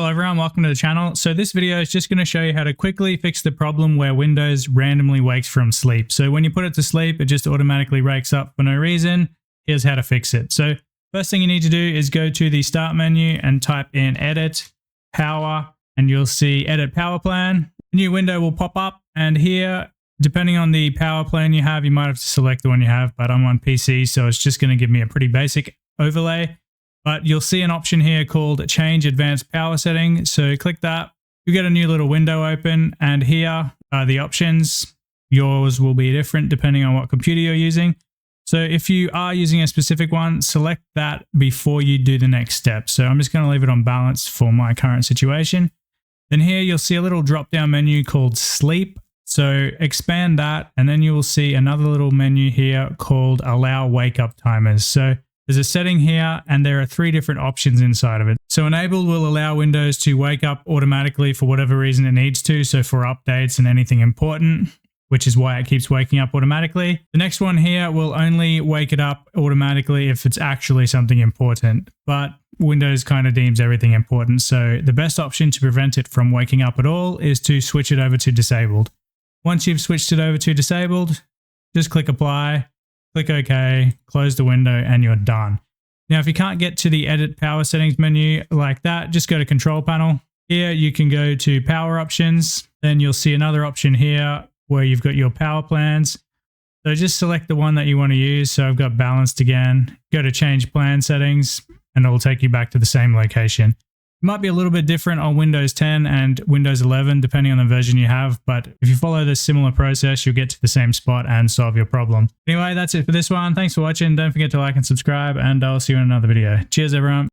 Hello everyone, welcome to the channel. So this video is just going to show you how to quickly fix the problem where Windows randomly wakes from sleep. So when you put it to sleep, it just automatically wakes up for no reason. Here's how to fix it. So first thing you need to do is go to the start menu and type in edit, power, and you'll see edit power plan. A new window will pop up, and here, depending on the power plan you have, you might have to select the one you have, but I'm on PC, so it's just going to give me a pretty basic overlay. But you'll see an option here called Change Advanced Power Setting. So click that. You get a new little window open, and here are the options. Yours will be different depending on what computer you're using. So if you are using a specific one, select that before you do the next step. So I'm just going to leave it on balance for my current situation. Then here you'll see a little drop-down menu called Sleep. So expand that, and then you will see another little menu here called Allow Wake Up Timers. So there's a setting here, and there are 3 different options inside of it. So Enable will allow Windows to wake up automatically for whatever reason it needs to. So for updates and anything important, which is why it keeps waking up automatically. The next one here will only wake it up automatically if it's actually something important, but Windows kind of deems everything important. So the best option to prevent it from waking up at all is to switch it over to disabled. Once you've switched it over to disabled, just click apply. Click OK, close the window, and you're done. Now, if you can't get to the Edit Power Settings menu like that, just go to Control Panel. Here, you can go to Power Options. Then you'll see another option here where you've got your power plans. So just select the one that you want to use. So I've got balanced again. Go to Change Plan Settings, and it will take you back to the same location. It might be a little bit different on Windows 10 and Windows 11, depending on the version you have, but if you follow this similar process, you'll get to the same spot and solve your problem. Anyway, that's it for this one. Thanks for watching. Don't forget to like and subscribe, and I'll see you in another video. Cheers, everyone.